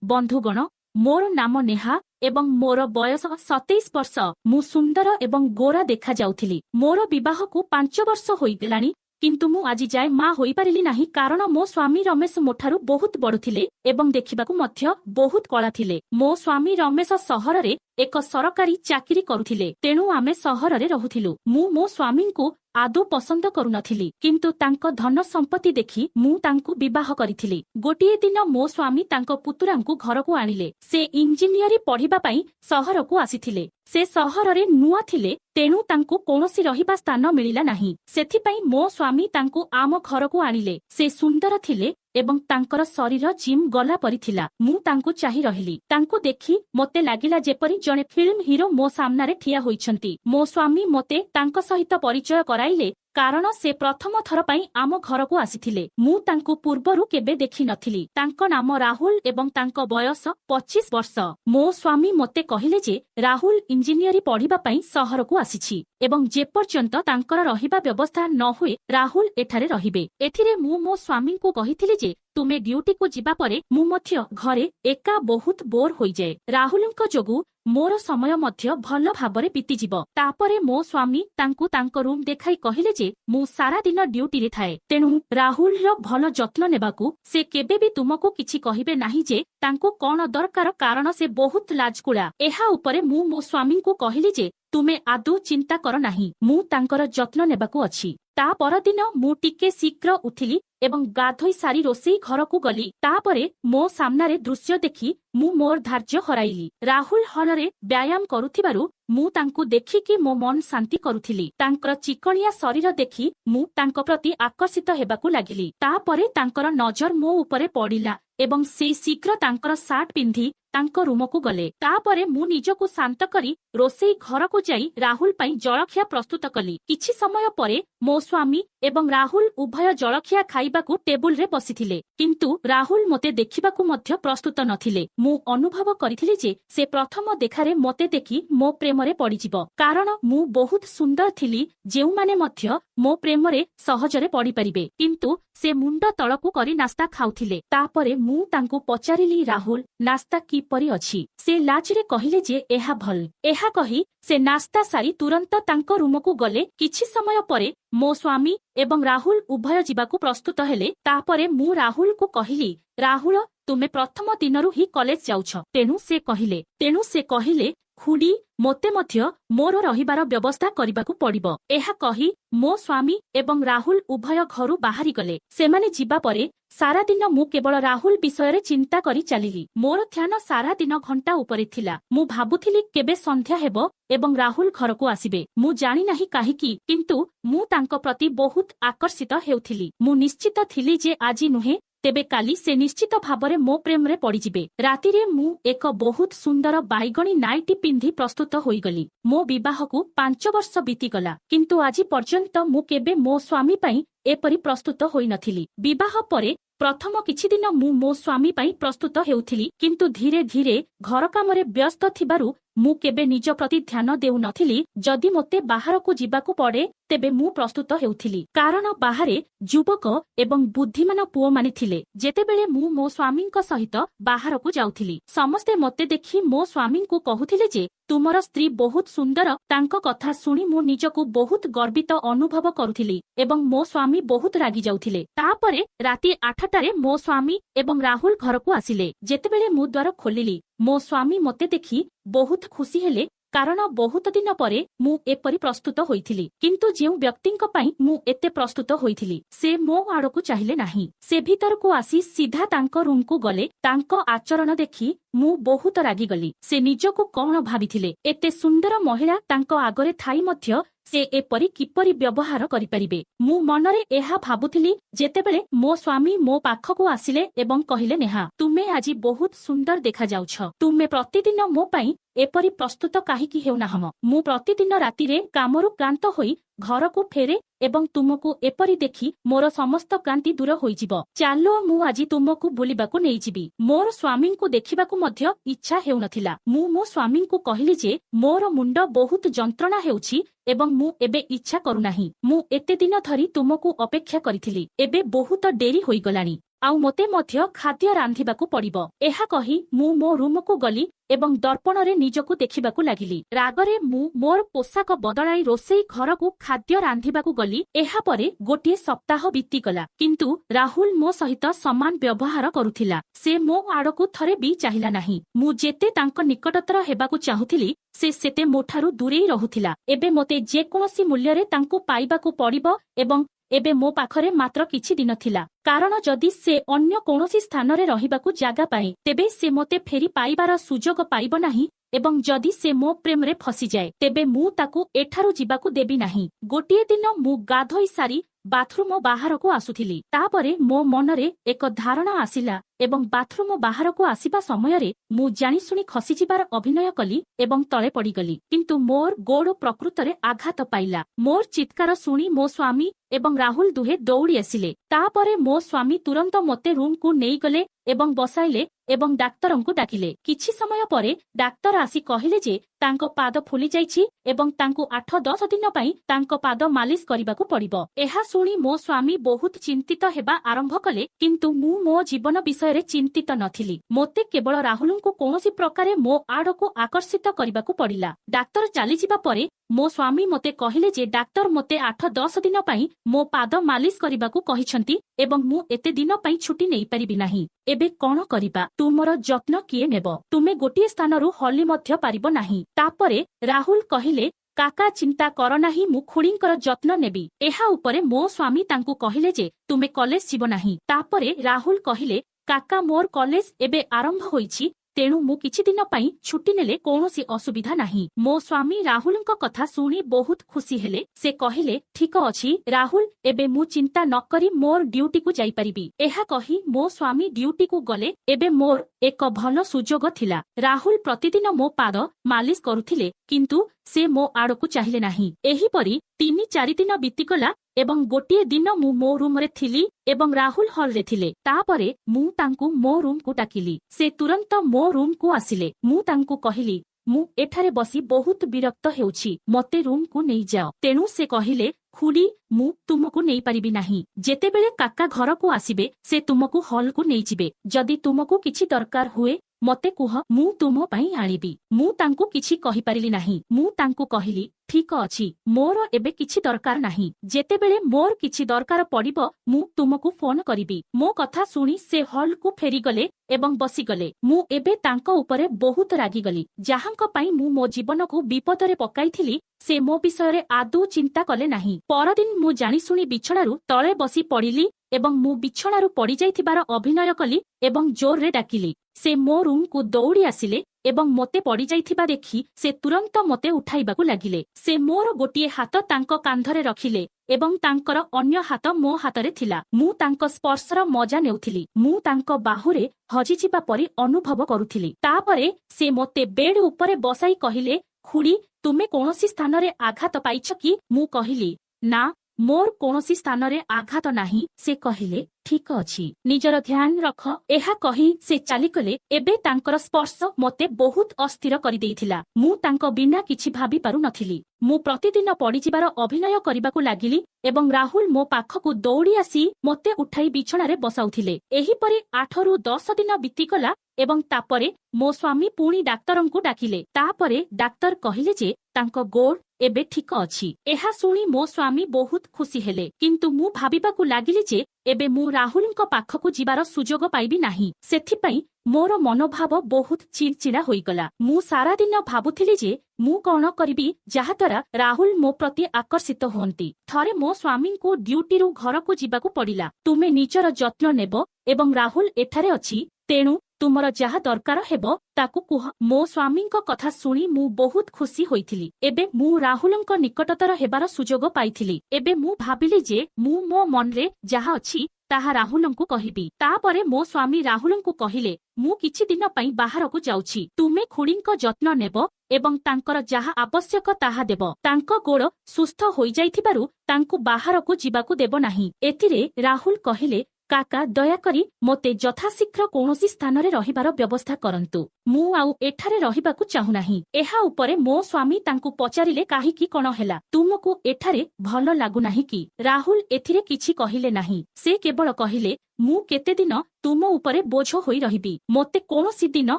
बंधुगण मोर नाम नेहा एवं मोर बयस 27 वर्ष मु सुंदर एवं गोरा देखा जाउथिली। मोर विवाह को 5 वर्ष होइगलानी किंतु मु आज जाए मां होई पारिली नाही कारण मो स्वामी रमेश मोठारू बहुत बड़ुथिले एवं देखिबाकू मध्य बहुत कला थिले। मो स्वामी रमेश सहर रे एक सरकारी चाकरी करुथिले तेणु आमे सहर रे रहुथिलु। मु मो स्वामी को आदौ पसंद करू नथिली किंतु तांको धन संपत्ति देखि मु तांको विवाह करिथिली। गोटिए दिन मो स्वामी तांको पुतुरांकू घरकू आनिले। से इंजीनियरी पढ़िबा पई सहरकू आसिथिले। से सहर रे नुआ थिले तेणु तांको कोनोसी रहिबा स्थान मिलिला नाही। सेथिपई मो स्वामी तांको आम घरकू आनिले। से सुंदर थिले एवं तांकर शरीर जिम गला परि थिला। मु तांको चाहि रहिली। तांको देखि मते लागिला जेपरि जणे फिल्म हीरो मो सामना रे ठिया होइछंती। मो स्वामी मते तांको सहित परिचय कराइले कारण से प्रथम थर पई आम घरकू आसिथिले। मु तांको पूर्वरु केबे देखि नथिली। तांको नाम राहुल एवं तांको बयस 25 वर्ष। मो स्वामी मते कहिले जे राहुल इंजीनियरी पढ़िबा पई सहरकू आसिछि एवं जे पर्यंत तांकर रहिबा व्यवस्था न हुए राहुल एठारे रहिबे। एथिरे मु मो स्वामी को कहिथिली जे तुमे ड्यूटी को जिबा परे मु मध्य घरे एका बहुत बोर होई जाए। राहुलଙ୍କ जोगु मोर समय मध्य भल भाबरे बीती जिवो। तापरे मो स्वामी तांकु तांको रूम देखाई कहिले जे मु सारा दिन ड्यूटी रे थाए तेणु राहुल रो भल जत्न नेबाकू से केबे भी तुमको किछि कहिबे नाही जे तांको कोन दरकार कारण से बहुत लाजकुला। एहा उपरे मु मो स्वामी को कहिली जे तुमे आदौ चिंता कर नाही मु तांकर जत्न नेबाकू अछि। ता परदिन मु टिके शीघ्र उठिली एवं गाधोई सारी रोसई घरकू गली। तापरे मो सामनारे दृश्य देखि मु मोर धार्य हराइली। राहुल हलरे व्यायाम करुथिबारु मु तांकु देखिकी मो मन शांति करुथिली। तांकर चिकणिया शरीर देखि मु तांको प्रति आकर्षित हेबाकू लागिली। तापरे तांकर नजर मो उपरे पड़िला एवं से शीघ्र तांकर सार्ट पिंधि तांको रूमकू गले। तापरे मु निजको शांत करी रोसई घरकू जाई राहुल पई जलखिया प्रस्तुत कली। किछि समय परे मो स्वामी एवं राहुल उभय जलखिया खाइबाकू टेबुल रे बसिथिले किंतु राहुल मते देखिबाकू मध्य प्रस्तुत नथिले। मु अनुभव करिथिली जे से प्रथम देखारे मते देखि मो प्रेमरे पड़िजिबो कारण मु बहुत सुंदर थिली जेउ माने मध्य मो प्रेमरे सहजरे पड़ी परिबे। किंतु से मुंड तळकू करी नास्ता खाउथिले। तापरे मु तांकू पचारिली राहुल नास्ता की परी अछि। से लाजरे कहिले जे एहा भल। एहा कही से नास्ता सारी तुरंत तांको रूमकू गले। किछि समय परे मो स्वामी एवं राहुल उभय जिबाकू प्रस्तुत हेले। तापरे मु राहुल को कहिली राहुल तुमे प्रथम दिनरु ही कॉलेज जाउछ। तेणु से कहिले खुडी मोते मध्य मोर रहिबार व्यवस्था करिबाकू पड़िबो। एहा कही मो स्वामी एवं राहुल उभय घरु बाहरी गले। सेमाने जिबा परे सारा दिन मु केवल राहुल विषय रे चिंता करी चलिली। मोर ध्यान सारा दिन घंटा उपरे थिला। मु भाबुथिली केबे संध्या हेबो एवं राहुल घरकू आसिबे। मु जानि नाही काहिकी किंतु मु तांको प्रति बहुत आकर्षित हेउथिली। मु निश्चित थिली जे आजी नुहे तेबे काली से निश्चित भाबरे मो प्रेम रे पड़िजिबे। रातिरे मु एक बहुत सुंदर बाइगणी नाइटी पिंधि प्रस्तुत होई गली। मो विवाह को 5 वर्ष बीती गला किंतु आज पर्यंत मु केबे मो स्वामी पई एपरी प्रस्तुत होई नथिली। विवाह परे प्रथम किछि दिन मु मो स्वामी पई प्रस्तुत हेउथिली किंतु धीरे धीरे घर कामरे व्यस्त थिबारु मु केबे निज प्रति ध्यान देउ नथिली। जदि मोते बाहर को जिबाकू पड़े तेबे मु प्रस्तुत हेउथिली कारण बाहरे युवक एवं बुद्धिमान पुओ माने थिले। जेतेबेले मु मो स्वामीଙ୍କ सहित बाहर को जाउथिली समस्ते मते देखि मो स्वामी को कहुथिले जे तुमर स्त्री बहुत सुंदर। तांको कथा सुनी मु निजको बहुत गर्वित अनुभव करुथिली एवं मो स्वामी बहुत रागी जाउथिले। तापरे राति 8टारे मो स्वामी एवं राहुल घरकू आसिले। जेतेबेले मु द्वार खोलिली मो स्वामी मते देखि बहुत खुशी हेले कारण बहुत दिन परे मु एपरी प्रस्तुत होइथिली किंतु जेउ व्यक्तिଙ୍କ पई मु एते प्रस्तुत होइथिली से मो आड़को चाहिले नाही। से भीतर को आसी सीधा तांको रूम को गले। तांको आचरण देखि मु बहुत रागी गली। से निजको कोन भाबिथिले एते सुंदर महिला तांको आगरे थाई मध्य से एपरी किपरी व्यवहार करि परिबे। मु मनरे एहा भाबुथिली जेतेबेले मो स्वामी मो पाखको आसिले एवं कहिले नेहा तुमे आजी बहुत सुंदर देखा जाउछ। तुमे प्रतिदिन मो पई एपरी प्रस्तुत काहिकी हेउना हम। मु प्रतिदिन रातिरे कामरु क्लांत होई घरकू फेरे एवं तुमको एपरी देखि मोर समस्त क्रांति दूर होइजिबो। चालो मु आजी तुमको बुलिबाकू नेइजिबी। मोर स्वामी को देखिबाकू मध्य इच्छा हेउनथिला। मु मो स्वामी को कहिली जे मोर मुंड बहुत जंत्रणा हेउछि एवं मु एबे इच्छा करू नाही। मु एते दिन धरी तुमको अपेक्षा करिथिली एबे बहुत डेरी होई गलानी। ଆଉ ମୋତେ ମଧ୍ୟ ଖାଦ୍ୟ ରାନ୍ଧିବାକୁ ପଡ଼ିବ। ଏହା କହି ମୁଁ ମୋ ରୁମକୁ ଗଲି ଏବଂ ଦର୍ପଣରେ ନିଜକୁ ଦେଖିବାକୁ ଲାଗିଲି। ରାଗରେ ମୁଁ ମୋର ପୋଷାକ ବଦଳାଇ ରୋଷେଇ ଘରକୁ ଖାଦ୍ୟ ରାନ୍ଧିବାକୁ ଗଲି। ଏହାପରେ ଗୋଟିଏ ସପ୍ତାହ ବିତିଗଲା, କିନ୍ତୁ ରାହୁଲ ମୋ ସହିତ ସମାନ ବ୍ୟବହାର କରୁଥିଲା। ସେ ମୋ ଆଡ଼କୁ ଥରେ ବି ଚାହିଁଲା ନାହିଁ। ମୁଁ ଯେତେ ତାଙ୍କ ନିକଟତର ହେବାକୁ ଚାହୁଁଥିଲି, ସେ ସେତେ ମୋଠାରୁ ଦୂରେଇ ରହୁଥିଲା। ଏବେ ମୋତେ ଯେକୌଣସି ମୂଲ୍ୟରେ ତାଙ୍କୁ ପାଇବାକୁ ପଡ଼ିବ ଏବଂ ଏବେ ମୋ ପାଖରେ ମାତ୍ର କିଛି ଦିନ ଥିଲା। କାରଣ ଯଦି ସେ ଅନ୍ୟ କୌଣସି ସ୍ଥାନରେ ରହିବାକୁ ଜାଗା ପାଏ, ତେବେ ସେ ମୋତେ ଫେରି ପାଇବାର ସୁଯୋଗ ପାଇବ ନାହିଁ ଏବଂ ଯଦି ସେ ମୋ ପ୍ରେମରେ ଫସିଯାଏ, ତେବେ ମୁଁ ତାକୁ ଏଠାରୁ ଯିବାକୁ ଦେବି ନାହିଁ। ଗୋଟିଏ ଦିନ ମୁଁ ଗାଧୋଇ ସାରି ବାଥରୁମ ବାହାରକୁ ଆସୁଥିଲି। ତାପରେ ମୋ ମନରେ ଏକ ଧାରଣା ଆସିଲା ଏବଂ ବାଥରୁମ ବାହାରକୁ ଆସିବା ସମୟରେ ମୁଁ ଜାଣିଶୁଣି ଖସିଯିବାର ଅଭିନୟ କଲି ଏବଂ ତଳେ ପଡ଼ିଗଲି। କିନ୍ତୁ ମୋର ଗୋଡ଼ ପ୍ରକୃତରେ ଆଘାତ ପାଇଲା। ମୋର ଚିତ୍କାର ଶୁଣି ମୋ ସ୍ୱାମୀ ଏବଂ ରାହୁଲ ଦୁହେଁ ଦୌଡ଼ି ଆସିଲେ। ତାପରେ ମୋ ସ୍ୱାମୀ ତୁରନ୍ତ ମୋତେ ରୁମକୁ ନେଇଗଲେ ଏବଂ ବସାଇଲେ ଏବଂ ଡାକ୍ତରଙ୍କୁ ଡାକିଲେ। କିଛି ସମୟ ପରେ ଡାକ୍ତର ଆସି କହିଲେ ଯେ ତାଙ୍କ ପାଦ ଫୁଲି ଯାଇଛି ଏବଂ ତାଙ୍କୁ 8-10 ଦିନ ପାଇଁ ତାଙ୍କ ପାଦ ମାଲିସ କରିବାକୁ ପଡ଼ିବ। ଏହା ଶୁଣି ମୋ ସ୍ୱାମୀ ବହୁତ ଚିନ୍ତିତ ହେବା ଆରମ୍ଭ କଲେ, କିନ୍ତୁ ମୁଁ ମୋ ଜୀବନ ବିଷୟରେ ଚିନ୍ତିତ ନଥିଲି। ମୋତେ କେବଳ ରାହୁଲଙ୍କୁ କୌଣସି ପ୍ରକାରେ ମୋ ଆଡ଼କୁ ଆକର୍ଷିତ କରିବାକୁ ପଡ଼ିଲା। ଡାକ୍ତର ଚାଲିଯିବା ପରେ ମୋ ସ୍ୱାମୀ ମୋତେ କହିଲେ ଯେ ଡାକ୍ତର ମୋତେ 8-10 ଦିନ ପାଇଁ ମୋ ପାଦ ମାଲିସ କରିବାକୁ କହିଛନ୍ତି ଏବଂ ମୁଁ ଏତେ ଦିନ ପାଇଁ ଛୁଟି ନେଇପାରିବି ନାହିଁ। ଏବେ କଣ କରିବା? ତୁମର ଯତ୍ନ କିଏ ନେବ? ତୁମେ ଗୋଟିଏ ସ୍ଥାନରୁ ହଲି ମଧ୍ୟ ପାରିବ ନାହିଁ। ତାପରେ ରାହୁଲ କହିଲେ, କାକା ଚିନ୍ତା କର ନାହିଁ, ମୁଁ ଖୁଡ଼ୀଙ୍କର ଯତ୍ନ ନେବି। ଏହା ଉପରେ ମୋ ସ୍ୱାମୀ ତାଙ୍କୁ କହିଲେ ଯେ ତୁମେ କଲେଜ ଯିବ ନାହିଁ। ତାପରେ ରାହୁଲ କହିଲେ, କାକା ମୋର କଲେଜ ଏବେ ଆରମ୍ଭ ହୋଇଛି, ତେଣୁ ମୁଁ କିଛି ଦିନ ପାଇଁ ଛୁଟି ନେଲେ କୌଣସି ଅସୁବିଧା ନାହିଁ। ମୋ ସ୍ୱାମୀ ରାହୁଲଙ୍କ କଥା ଶୁଣି ବହୁତ ଖୁସି ହେଲେ। ସେ କହିଲେ, ଠିକ ଅଛି ରାହୁଲ, ଏବେ ମୁଁ ଚିନ୍ତା ନକରି ମୋର ଡ୍ୟୁଟିକୁ ଯାଇପାରିବି। ଏହା କହି ମୋ ସ୍ୱାମୀ ଡ୍ୟୁଟିକୁ ଗଲେ। ଏବେ ମୋର ଏକ ଭଲ ସୁଯୋଗ ଥିଲା। ରାହୁଲ ପ୍ରତିଦିନ ମୋ ପାଦ ମାଲିସ କରୁଥିଲେ, କିନ୍ତୁ ସେ ମୋ ଆଡ଼କୁ ଚାହିଁଲେ ନାହିଁ। ଏହିପରି 3-4 ଦିନ ବିତିଗଲା ଏବଂ ଗୋଟିଏ ଦିନ ମୁଁ ମୋ ରୁମରେ ଥିଲି ଏବଂ ରାହୁଲ ହଲରେ ଥିଲେ। ତାପରେ ମୁଁ ତାଙ୍କୁ ମୋ ରୁମକୁ ଡାକିଲି। ସେ ତୁରନ୍ତ ମୋ ରୁମକୁ ଆସିଲେ। ମୁଁ ତାଙ୍କୁ କହିଲି, ମୁଁ ଏଠାରେ ବସି ବହୁତ ବିରକ୍ତ ହେଉଛି, ମୋତେ ରୁମକୁ ନେଇଯାଅ। ତେଣୁ ସେ କହିଲେ, ଖୁଡ଼ୀ, ମୁଁ ତୁମକୁ ନେଇପାରିବି ନାହିଁ। ଯେତେବେଳେ କାକା ଘରକୁ ଆସିବେ, ସେ ତୁମକୁ ହଲକୁ ନେଇଯିବେ। ଯଦି ତୁମକୁ କିଛି ଦରକାର ହୁଏ, ମୋତେ କୁହ, ମୁଁ ତୁମ ପାଇଁ ଆଣିବି। ମୁଁ ତାଙ୍କୁ କିଛି କହିପାରିଲି ନାହିଁ। ମୁଁ ତାଙ୍କୁ କହିଲି, ଠିକ ଅଛି, ମୋର ଏବେ କିଛି ଦରକାର ନାହିଁ। ଯେତେବେଳେ ମୋର କିଛି ଦରକାର ପଡ଼ିବ, ମୁଁ ତୁମକୁ ଫୋନ କରିବି। ମୋ କଥା ଶୁଣି ସେ ହଲକୁ ଫେରିଗଲେ ଏବଂ ବସିଗଲେ। ମୁଁ ଏବେ ତାଙ୍କ ଉପରେ ବହୁତ ରାଗିଗଲି। ଯାହାଙ୍କ ପାଇଁ ମୁଁ ମୋ ଜୀବନକୁ ବିପଦରେ ପକାଇଥିଲି, ସେ ମୋ ବିଷୟରେ ଆଦୌ ଚିନ୍ତା କଲେ ନାହିଁ। ପରଦିନ ମୁଁ ଜାଣିଶୁଣି ବିଛଣାରୁ ତଳେ ବସି ପଡ଼ିଲି ଏବଂ ମୁଁ ବିଛଣାରୁ ପଡ଼ିଯାଇଥିବାର ଅଭିନୟ କଲି ଏବଂ ଜୋରରେ ଡାକିଲି। ସେ ମୋ ରୁମକୁ ଦୌଡ଼ି ଆସିଲେ ଏବଂ ମୋତେ ପଡ଼ିଯାଇଥିବା ଦେଖି ସେ ତୁରନ୍ତ ମୋତେ ଉଠାଇବାକୁ ଲାଗିଲେ। ସେ ମୋର ଗୋଟିଏ ହାତ ତାଙ୍କ କାନ୍ଧରେ ରଖିଲେ ଏବଂ ତାଙ୍କର ଅନ୍ୟ ହାତ ମୋ ହାତରେ ଥିଲା। ମୁଁ ତାଙ୍କ ସ୍ପର୍ଶର ମଜା ନେଉଥିଲି। ମୁଁ ତାଙ୍କ ବାହୁରେ ହଜିଯିବା ପରି ଅନୁଭବ କରୁଥିଲି। ତାପରେ ସେ ମୋତେ ବେଡ୍ ଉପରେ ବସାଇ କହିଲେ, ଖୁଡ଼ୀ, ତୁମେ କୌଣସି ସ୍ଥାନରେ ଆଘାତ ପାଇଛ କି? ମୁଁ କହିଲି, ନା, ମୋର କୌଣସି ସ୍ଥାନରେ ଆଘାତ ନାହିଁ। ସେ କହିଲେ, ଠିକ ଅଛି, ନିଜର ଧ୍ୟାନ ରଖ। ଏହା କହି ସେ ଚାଲିଗଲେ। ଏବେ ତାଙ୍କର ସ୍ପର୍ଶ ମୋତେ ବହୁତ ଅସ୍ଥିର କରିଦେଇଥିଲା। ମୁଁ ତାଙ୍କ ବିନା କିଛି ଭାବି ପାରୁନଥିଲି। ମୁଁ ପ୍ରତିଦିନ ପଡ଼ିଯିବାର ଅଭିନୟ କରିବାକୁ ଲାଗିଲି ଏବଂ ରାହୁଲ ମୋ ପାଖକୁ ଦୌଡ଼ି ଆସି ମୋତେ ଉଠାଇ ବିଛଣାରେ ବସାଉଥିଲେ। ଏହିପରି 8-10 ଦିନ ବିତିଗଲା ଏବଂ ତାପରେ ମୋ ସ୍ୱାମୀ ପୁଣି ଡାକ୍ତରଙ୍କୁ ଡାକିଲେ। ତାପରେ ଡାକ୍ତର କହିଲେ ଯେ ତାଙ୍କ ଗୋଡ଼ ଏବେ ଠିକ ଅଛି। ଏହା ଶୁଣି ମୋ ସ୍ୱାମୀ ବହୁତ ଖୁସି ହେଲେ, କିନ୍ତୁ ମୁଁ ଭାବିବାକୁ ଲାଗିଲି ଯେ ଏବେ ମୁଁ ରାହୁଲଙ୍କ ପାଖକୁ ଯିବାର ସୁଯୋଗ ପାଇବି ନାହିଁ। ସେଥିପାଇଁ ମୋର ମନୋଭାବ ବହୁତ ଚିଡ଼ଚିଡ଼ା ହୋଇଗଲା। ମୁଁ ସାରାଦିନ ଭାବୁଥିଲି ଯେ ମୁଁ କଣ କରିବି ଯାହାଦ୍ୱାରା ରାହୁଲ ମୋ ପ୍ରତି ଆକର୍ଷିତ ହୁଅନ୍ତି। ଥରେ ମୋ ସ୍ୱାମୀଙ୍କୁ ଡ୍ୟୁଟିରୁ ଘରକୁ ଯିବାକୁ ପଡ଼ିଲା। ତୁମେ ନିଜର ଯତ୍ନ ନେବ ଏବଂ ରାହୁଲ ଏଠାରେ ଅଛି, ତେଣୁ ତୁମର ଯାହା ଦରକାର ହେବ ତାକୁ କୁହ। ମୋ ସ୍ୱାମୀଙ୍କ କଥା ଶୁଣି ମୁଁ ବହୁତ ଖୁସି ହୋଇଥିଲି। ଏବେ ମୁଁ ରାହୁଲଙ୍କ ନିକଟତର ହେବାର ସୁଯୋଗ ପାଇଥିଲି। ଏବେ ମୁଁ ଭାବିଲି ଯେ ମୁଁ ମୋ ମନରେ ଯାହା ଅଛି ତାହା ରାହୁଲଙ୍କୁ କହିବି। ତାପରେ ମୋ ସ୍ୱାମୀ ରାହୁଲଙ୍କୁ କହିଲେ, ମୁଁ କିଛି ଦିନ ପାଇଁ ବାହାରକୁ ଯାଉଛି। ତୁମେ ଖୁଡ଼ୀଙ୍କ ଯତ୍ନ ନେବ ଏବଂ ତାଙ୍କର ଯାହା ଆବଶ୍ୟକ ତାହା ଦେବ। ତାଙ୍କ ଗୋଡ଼ ସୁସ୍ଥ ହୋଇଯାଇଥିବାରୁ ତାଙ୍କୁ ବାହାରକୁ ଯିବାକୁ ଦେବ ନାହିଁ। ଏଥିରେ ରାହୁଲ କହିଲେ, କାକା ଦୟାକରି ମୋତେ ଯଥାଶୀଘ୍ର କୌଣସି ସ୍ଥାନରେ ରହିବାର ବ୍ୟବସ୍ଥା କରନ୍ତୁ। ମୁଁ ଆଉ ଏଠାରେ ରହିବାକୁ ଚାହୁଁନାହିଁ। ଏହା ଉପରେ ମୋ ସ୍ୱାମୀ ତାଙ୍କୁ ପଚାରିଲେ କାହିଁକି କଣ ହେଲା? ତୁମକୁ ଏଠାରେ ଭଲ ଲାଗୁନାହିଁ କି? ରାହୁଲ ଏଥିରେ କିଛି କହିଲେ ନାହିଁ। ସେ କେବଳ କହିଲେ ମୁଁ କେତେଦିନ ତୁମ ଉପରେ ବୋଝ ହୋଇ ରହିବି। ମୋତେ କୌଣସି ଦିନ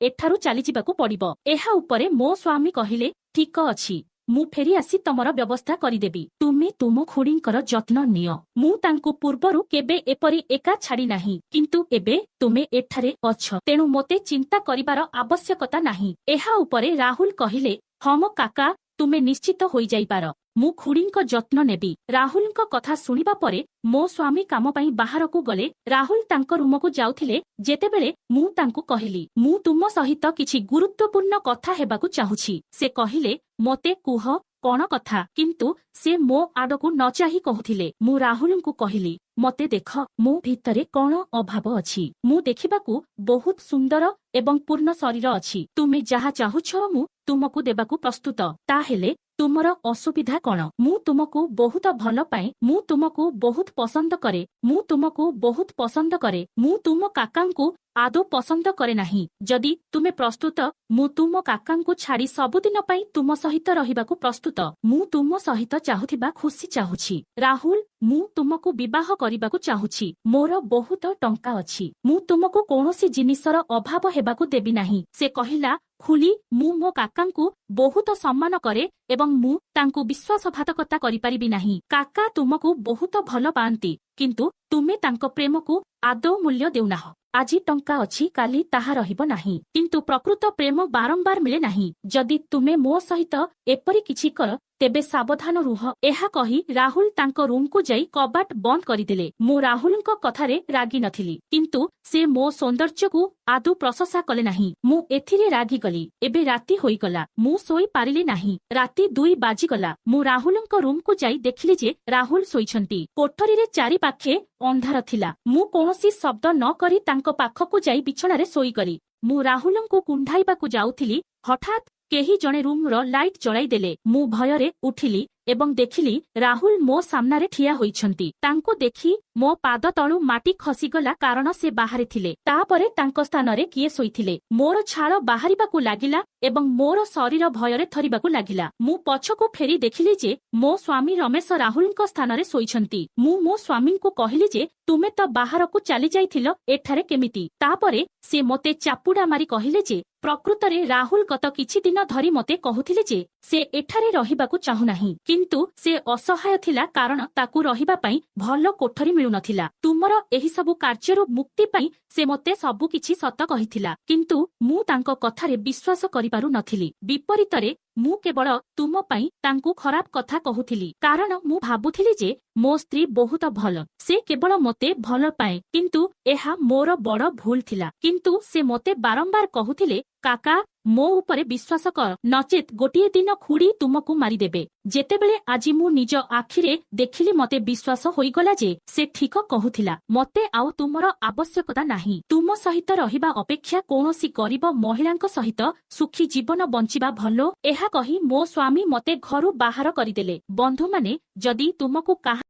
ଏଠାରୁ ଚାଲିଯିବାକୁ ପଡ଼ିବ। ଏହା ଉପରେ ମୋ ସ୍ୱାମୀ କହିଲେ ଠିକ ଅଛି, ମୁଁ ଫେରି ଆସି ତମର ବ୍ୟବସ୍ଥା କରିଦେବି। ତୁମେ ତୁମ ଖୁଡ଼ୀଙ୍କର ଯତ୍ନ ନିଅ। ମୁଁ ତାଙ୍କୁ ପୂର୍ବରୁ କେବେ ଏପରି ଏକା ଛାଡ଼ି ନାହିଁ, କିନ୍ତୁ ଏବେ ତୁମେ ଏଠାରେ ଅଛ, ତେଣୁ ମୋତେ ଚିନ୍ତା କରିବାର ଆବଶ୍ୟକତା ନାହିଁ। ଏହା ଉପରେ ରାହୁଲ କହିଲେ ହଁ ମୋ କାକା, ତୁମେ ନିଶ୍ଚିତ ହୋଇଯାଇପାର। ମୁଁ ଖୁଡ଼ୀଙ୍କ ଯତ୍ନ ନେବି। ରାହୁଲଙ୍କ କଥା ଶୁଣିବା ପରେ ମୋ ସ୍ୱାମୀ କାମ ପାଇଁ ବାହାରକୁ ଗଲେ। ରାହୁଲ ତାଙ୍କ ରୁମକୁ ଯାଉଥିଲେ ଯେତେବେଳେ ମୁଁ ତାଙ୍କୁ କହିଲି ମୁଁ ତୁମ ସହିତ କିଛି ଗୁରୁତ୍ୱପୂର୍ଣ୍ଣ କଥା ହେବାକୁ ଚାହୁଁଛି। ସେ କହିଲେ ମୋତେ କୁହ କଣ କଥା? କିନ୍ତୁ ସେ ମୋ ଆଡ଼କୁ ନ ଚାହିଁ କହୁଥିଲେ। ମୁଁ ରାହୁଲଙ୍କୁ କହିଲି ମୋତେ ଦେଖ, ମୋ ଭିତରେ କଣ ଅଭାବ ଅଛି। ମୁଁ ଦେଖିବାକୁ ବହୁତ ସୁନ୍ଦର ଏବଂ ପୂର୍ଣ୍ଣ ଶରୀର ଅଛି। ତୁମେ ଯାହା ଚାହୁଁଛ ମୁଁ ତୁମକୁ ଦେବାକୁ ପ୍ରସ୍ତୁତ। ତାହେଲେ ତୁମର ଅସୁବିଧା କଣ? ମୁଁ ତୁମକୁ ବହୁତ ଭଲ ପାଏ। ମୁଁ ତୁମକୁ ବହୁତ ପସନ୍ଦ କରେ। ମୁଁ ତୁମକୁ ବହୁତ ପସନ୍ଦ କରେ। ମୁଁ ତୁମ କାକାଙ୍କୁ ଆଦୌ ପସନ୍ଦ କରେ ନାହିଁ। ଯଦି ତୁମେ ପ୍ରସ୍ତୁତ, ମୁଁ ତୁମ କାକାଙ୍କୁ ଛାଡ଼ି ସବୁଦିନ ପାଇଁ ତୁମ ସହିତ ରହିବାକୁ ପ୍ରସ୍ତୁତ। ମୁଁ ତୁମ ସହିତ ଚାହୁଁଥିବା ଖୁସି ଚାହୁଁଛି। ରାହୁଲ, ମୁଁ ତୁମକୁ ବିବାହ କରିବାକୁ ଚାହୁଁଛି। ମୋର ବହୁତ ଟଙ୍କା ଅଛି। ମୁଁ ତୁମକୁ କୌଣସି ଜିନିଷର ଅଭାବ ହେବାକୁ ଦେବି ନାହିଁ। ସେ କହିଲା ଖୁଲି, ମୁଁ ମୋ କାକାଙ୍କୁ ବହୁତ ସମ୍ମାନ କରେ ଏବଂ ମୁଁ ତାଙ୍କୁ ବିଶ୍ୱାସଘାତକତା କରିପାରିବି ନାହିଁ। କାକା ତୁମକୁ ବହୁତ ଭଲ ପାଆନ୍ତି, କିନ୍ତୁ ତୁମେ ତାଙ୍କ ପ୍ରେମକୁ ଆଦୌ ମୂଲ୍ୟ ଦେଉନାହ। ଆଜି ଟଙ୍କା ଅଛି, କାଲି ତାହା ରହିବ ନାହିଁ, କିନ୍ତୁ ପ୍ରକୃତ ପ୍ରେମ ବାରମ୍ବାର ମିଳେ ନାହିଁ। ଯଦି ତୁମେ ମୋ ସହିତ ଏପରି କିଛି କର ତେବେ ସାବଧାନ ରୁହ। ଏହା କହି ରାହୁଲ ତାଙ୍କ ରୁମକୁ ଯାଇ କବାଟ ବନ୍ଦ କରିଦେଲେ। ମୁଁ ରାହୁଲଙ୍କ କଥାରେ ରାଗି ନଥିଲି, କିନ୍ତୁ ସେ ମୋ ସୌନ୍ଦର୍ଯ୍ୟକୁ ଆଦୌ ପ୍ରଶଂସା କଲେ ନାହିଁ। ମୁଁ ଏଥିରେ ରାଗିଗଲି। ଏବେ ରାତି ହୋଇଗଲା। ମୁଁ ଶୋଇପାରିଲି ନାହିଁ। ରାତି 2 ବାଜିଗଲା। ମୁଁ ରାହୁଲଙ୍କ ରୁମକୁ ଯାଇ ଦେଖିଲି ଯେ ରାହୁଲ ଶୋଇଛନ୍ତି। କୋଠରୀରେ ଚାରିପାଖେ ଅନ୍ଧାର ଥିଲା। ମୁଁ କୌଣସି ଶବ୍ଦ ନ କରି ତାଙ୍କ ପାଖକୁ ଯାଇ ବିଛଣାରେ ଶୋଇଗଲି। ମୁଁ ରାହୁଲଙ୍କୁ କୁଣ୍ଢାଇବାକୁ ଯାଉଥିଲି, ହଠାତ୍ କେହି ଜଣେ ରୁମର ଲାଇଟ୍ ଜଳାଇ ଦେଲେ। ମୁଁ ଭୟରେ ଉଠିଲି ଏବଂ ଦେଖିଲି ରାହୁଲ ମୋ ସାମ୍ନାରେ ଠିଆ ହୋଇଛନ୍ତି। ତାଙ୍କୁ ଦେଖି ମୋ ପାଦ ତଳୁ ମାଟି ଖସିଗଲା, କାରଣ ସେ ବାହାରେ ଥିଲେ। ତାପରେ ତାଙ୍କ ସ୍ଥାନରେ କିଏ ଶୋଇଥିଲେ? ମୋର ଝାଳ ବାହାରିବାକୁ ଲାଗିଲା ଏବଂ ମୋର ଶରୀର ଭୟରେ ଥରିବାକୁ ଲାଗିଲା। ମୁଁ ପଛକୁ ଫେରି ଦେଖିଲି ଯେ ମୋ ସ୍ୱାମୀ ରମେଶ ରାହୁଲଙ୍କ ସ୍ଥାନରେ ଶୋଇଛନ୍ତି। ମୁଁ ମୋ ସ୍ୱାମୀଙ୍କୁ କହିଲି ଯେ ତୁମେ ତ ବାହାରକୁ ଚାଲିଯାଇଥିଲ, ଏଠାରେ କେମିତି? ତାପରେ ସେ ମୋତେ ଚାପୁଡ଼ା ମାରି କହିଲେ ଯେ ପ୍ରକୃତରେ ରାହୁଲ ଗତ କିଛି ଦିନ ଧରି ମୋତେ କହୁଥିଲେ ଯେ ସେ ଏଠାରେ ରହିବାକୁ ଚାହୁଁନାହିଁ, କିନ୍ତୁ ସେ ଅସହାୟ ଥିଲା କାରଣ ତାକୁ ରହିବା ପାଇଁ ଭଲ କୋଠରୀ ମିଳୁନଥିଲା। ତୁମର ଏହିସବୁ କାର୍ଯ୍ୟରୁ ମୁକ୍ତି ପାଇଁ ସେ ମୋତେ ସବୁକିଛି ସତ କହିଥିଲା, କିନ୍ତୁ ମୁଁ ତାଙ୍କ କଥାରେ ବିଶ୍ୱାସ କରିପାରୁନଥିଲି। ବିପରୀତରେ ମୁଁ କେବଳ ତୁମ ପାଇଁ ତାଙ୍କୁ ଖରାପ କଥା କହୁଥିଲି, କାରଣ ମୁଁ ଭାବୁଥିଲି ଯେ ମୋ ସ୍ତ୍ରୀ ବହୁତ ଭଲ। ସେ କେବଳ ମୋତେ ଭଲ ପାଏ, କିନ୍ତୁ ଏହା ମୋର ବଡ଼ ଭୁଲ ଥିଲା। କିନ୍ତୁ ସେ ମୋତେ ବାରମ୍ବାର କହୁଥିଲେ କାକା, ମୋ ଉପରେ ବିଶ୍ୱାସ କର, ନଚେତ୍ ଗୋଟିଏ ଦିନ ଖୁଡ଼ୀ ତୁମକୁ ମାରିଦେବେ। ଯେତେବେଳେ ଆଜି ମୁଁ ନିଜ ଆଖିରେ ଦେଖିଲି ମୋତେ ବିଶ୍ୱାସ ହୋଇଗଲା ଯେ ସେ ଠିକ କହୁଥିଲା। ମୋତେ ଆଉ ତୁମର ଆବଶ୍ୟକତା ନାହିଁ। ତୁମ ସହିତ ରହିବା ଅପେକ୍ଷା କୌଣସି ଗରିବ ମହିଳାଙ୍କ ସହିତ ସୁଖୀ ଜୀବନ ବଞ୍ଚିବା ଭଲ। ଏହା କହି ମୋ ସ୍ୱାମୀ ମୋତେ ଘରୁ ବାହାର କରିଦେଲେ। ବନ୍ଧୁମାନେ, ଯଦି ତୁମକୁ କାହା